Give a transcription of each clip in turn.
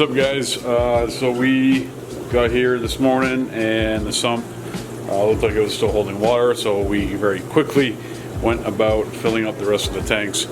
up, guys? So we got here this morning and the sump looked like it was still holding water, so we very quickly went about filling up the rest of the tanks,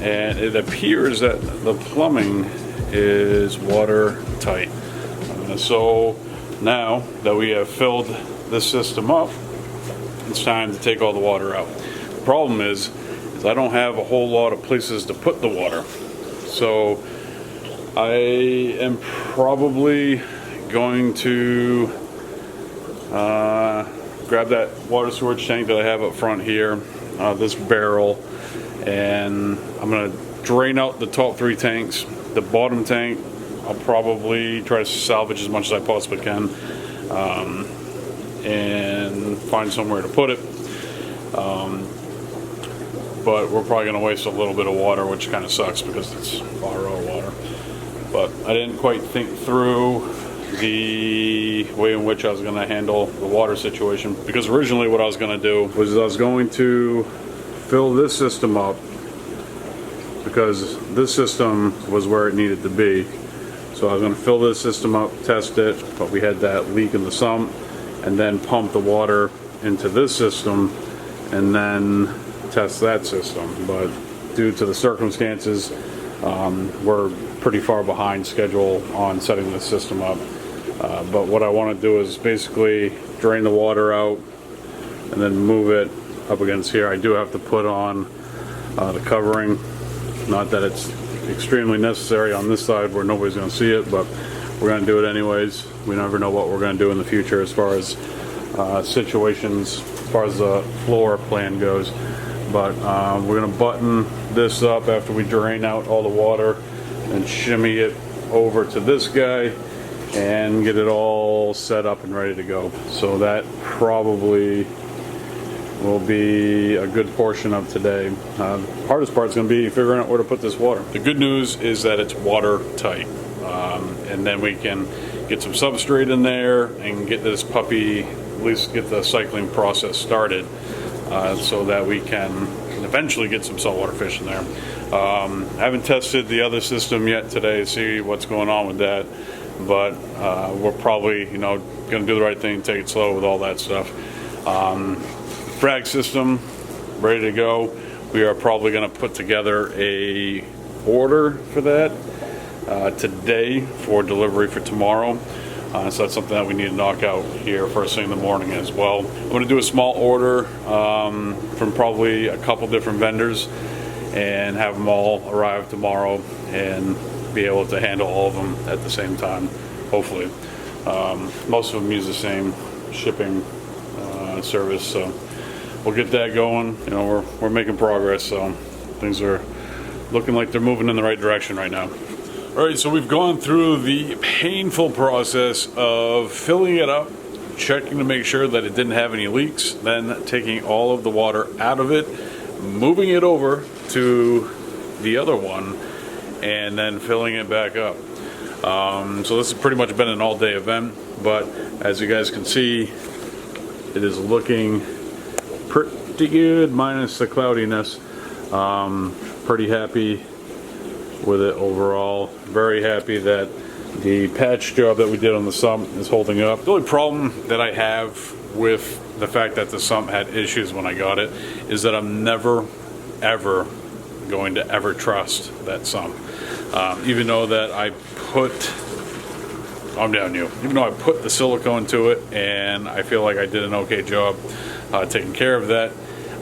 and it appears that the plumbing is watertight. So now that we have filled this system up, it's time to take all the water out. The problem is I don't have a whole lot of places to put the water. So I am probably going to grab that water storage tank that I have up front here, this barrel, and I'm going to drain out the top 3 tanks. The bottom tank I'll probably try to salvage as much as I possibly can, and find somewhere to put it. But we're probably going to waste a little bit of water, which kind of sucks because it's RO water. But I didn't quite think through the way in which I was going to handle the water situation, because originally what I was going to do was I was going to fill this system up, because this system was where it needed to be. So I was going to fill this system up, test it, but we had that leak in the sump, and then pump the water into this system and then test that system. But due to the circumstances, we're pretty far behind schedule on setting this system up. But what I want to do is basically drain the water out and then move it up against here. I do have to put on the covering, not that it's extremely necessary on this side where nobody's going to see it, but we're going to do it anyways. We never know what we're going to do in the future as far as situations, as far as the floor plan goes. But we're going to button this up after we drain out all the water and shimmy it over to this guy and get it all set up and ready to go. So that probably will be a good portion of today. The hardest part is going to be figuring out where to put this water. The good news is that it's watertight, and then we can get some substrate in there and get this puppy, at least get the cycling process started, so that we can eventually get some saltwater fish in there. I haven't tested the other system yet today to see what's going on with that, but we're probably, going to do the right thing, take it slow with all that stuff. Frag system ready to go. We are probably going to put together a order for that today for delivery for tomorrow. So that's something that we need to knock out here first thing in the morning as well. I'm going to do a small order from probably a couple different vendors and have them all arrive tomorrow and be able to handle all of them at the same time, hopefully. Most of them use the same shipping service, so we'll get that going. We're making progress, so things are looking like they're moving in the right direction right now. All right, so we've gone through the painful process of filling it up, checking to make sure that it didn't have any leaks, then taking all of the water out of it, moving it over to the other one, and then filling it back up. So this has pretty much been an all-day event, but as you guys can see, it is looking pretty good minus the cloudiness. Pretty happy with it overall. Very happy that the patch job that we did on the sump is holding up. The only problem that I have with the fact that the sump had issues when I got it is that I'm never ever going to ever trust that sump. Even though that I put even though I put the silicone to it and I feel like I did an okay job taking care of that,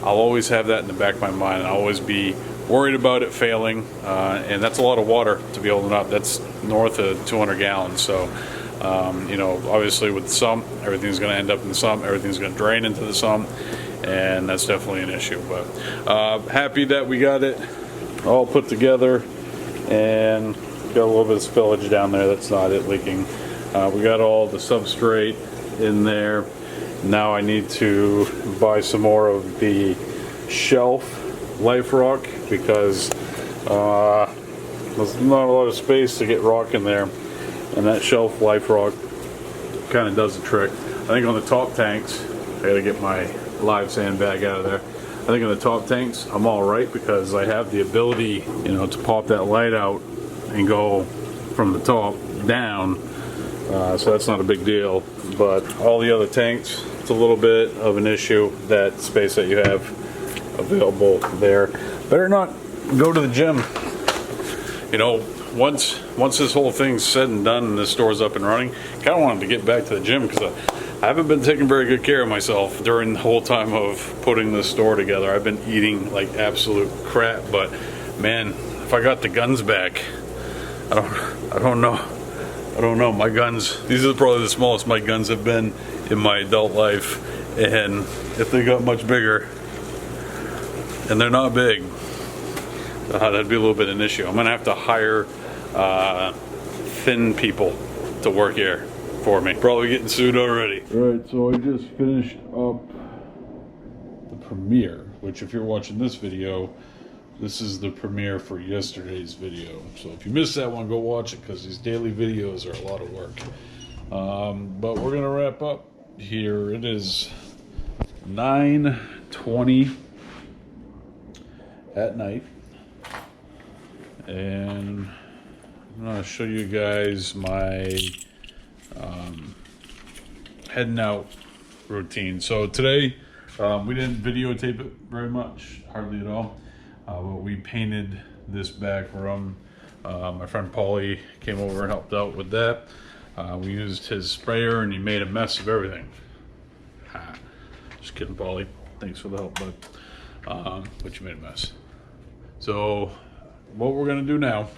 I'll always have that in the back of my mind. I'll always be worried about it failing, and that's a lot of water to be holding up. That's north of 200 gallons. So, obviously with the sump, everything's going to end up in the sump. Everything's going to drain into the sump, and that's definitely an issue. But happy that we got it all put together, and got a little bit of spillage down there. That's not it leaking. We got all the substrate in there. Now I need to buy some more of the shelf life rock, because there's not a lot of space to get rock in there, and that shelf life rock kind of does the trick. I think on the top tanks, I gotta get my live sandbag out of there. I think on the top tanks I'm all right, because I have the ability to pop that light out and go from the top down, so that's not a big deal. But all the other tanks, it's a little bit of an issue, that space that you have available there. Better not go to the gym. You know, once this whole thing's said and done and this store's up and running, kind of wanted to get back to the gym, because I haven't been taking very good care of myself during the whole time of putting this store together. I've been eating like absolute crap, but man, if I got the guns back, I don't know. My guns, these are probably the smallest my guns have been in my adult life, and if they got much bigger, and they're not big, that'd be a little bit of an issue. I'm gonna have to hire thin people to work here for me. Probably getting sued already. Alright, so I just finished up the premiere, which if you're watching this video, this is the premiere for yesterday's video. So if you missed that one, go watch it, because these daily videos are a lot of work. But we're gonna wrap up here. It is 9:20 at night, and I'm gonna show you guys my heading out routine. So today we didn't videotape it very much, hardly at all, but we painted this back room. My friend Paulie came over and helped out with that. We used his sprayer and he made a mess of everything. Just kidding, Paulie, thanks for the help, bud. But you made a mess. So what we're gonna do now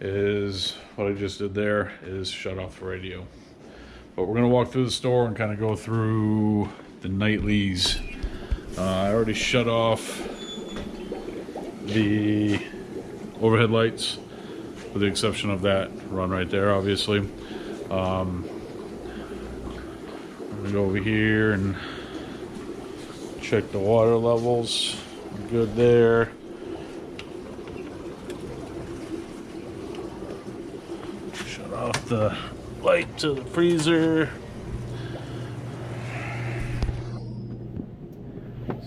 is what I just did there, is shut off the radio. But we're gonna walk through the store and kind of go through the nightlies. I already shut off the overhead lights, with the exception of that run right there, obviously. I'm gonna go over here and check the water levels. Good there. Shut off the light to the freezer.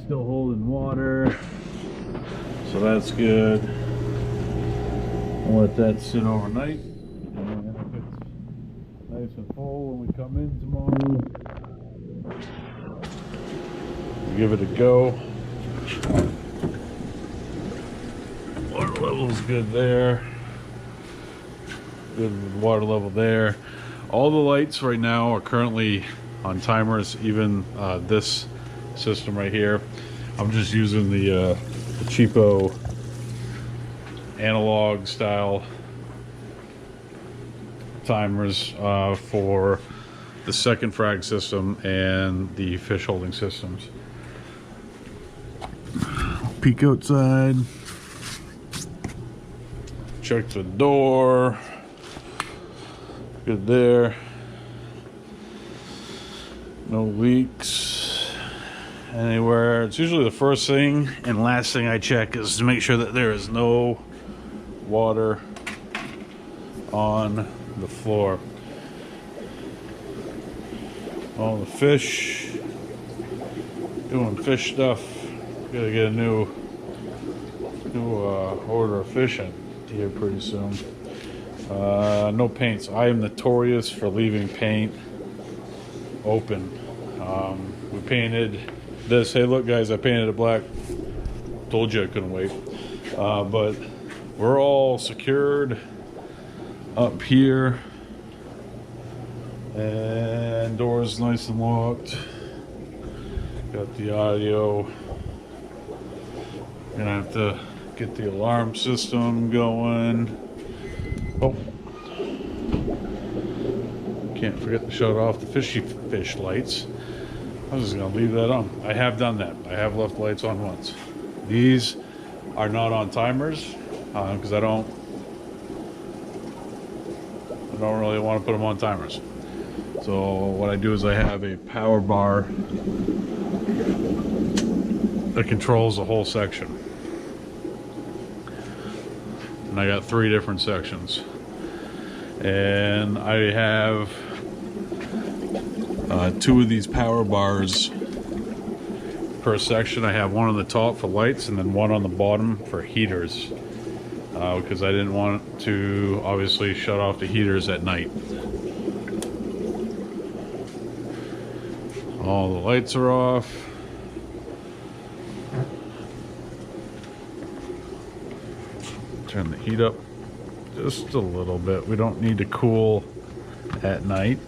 Still holding water, so that's good. I'll let that sit overnight, and if it's nice and full when we come in tomorrow, we'll give it a go. Water level's good there. Good water level there. All the lights right now are currently on timers, even this system right here. I'm just using the cheapo analog style timers for the second frag system and the fish holding systems. Peek outside, check the door. Good there. No leaks anywhere. It's usually the first thing and last thing I check, is to make sure that there is no water on the floor. All the fish, doing fish stuff. Gotta get a new order of fish in here pretty soon. No paints. I am notorious for leaving paint open. We painted this. Hey, look, guys, I painted it black. Told you I couldn't wait. But we're all secured up here, and doors nice and locked. Got the audio. Gonna have to get the alarm system going. Oh, can't forget to shut off the fishy fish lights. I was just gonna leave that on. I have done that. I have left lights on once. These are not on timers because I don't really want to put them on timers. So what I do is I have a power bar that controls the whole section. And I got 3 different sections. And I have 2 of these power bars per section. I have one on the top for lights and then one on the bottom for heaters. because I didn't want to obviously shut off the heaters at night. All the lights are off. Turn the heat up just a little bit. We don't need to cool at night.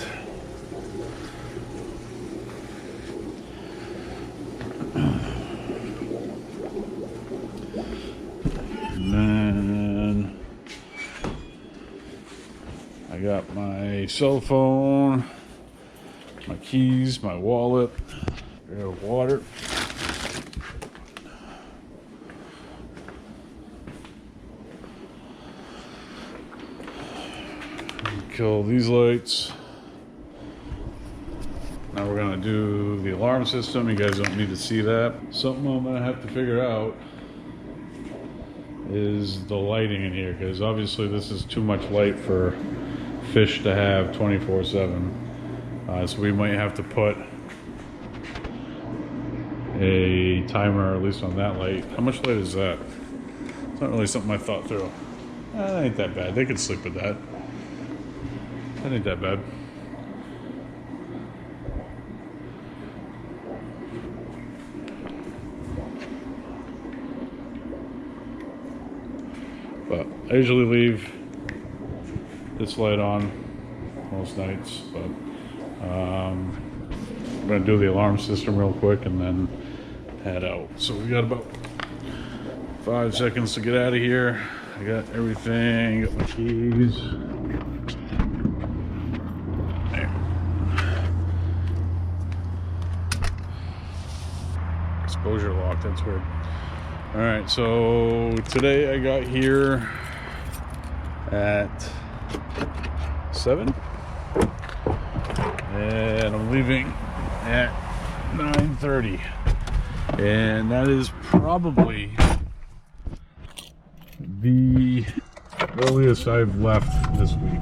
And then I got my cell phone, my keys, my wallet, we have water. Kill these lights. Now we're gonna do the alarm system. You guys don't need to see that. Something I'm gonna have to figure out is the lighting in here, because obviously this is too much light for fish to have 24/7. So we might have to put a timer, at least on that light. How much light is that? It's not really something I thought through. That ain't that bad. They could sleep with that. That ain't that bad. But I usually leave this light on most nights, but I'm gonna do the alarm system real quick and then head out. So we got about 5 seconds to get out of here. I got everything, got my keys. There. Exposure lock, that's weird. All right, so today I got here at 7 and I'm leaving at 9:30, and that is probably the earliest I've left this week.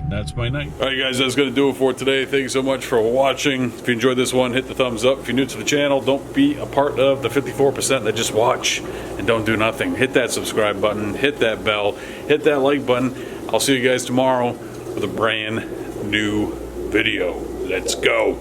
That's my night. All right, guys, that's going to do it for today. Thank you so much for watching. If you enjoyed this one, hit the thumbs up. If you're new to the channel, don't be a part of the 54% that just watch and don't do nothing. Hit that subscribe button, hit that bell, hit that like button. I'll see you guys tomorrow with a brand new video. Let's go.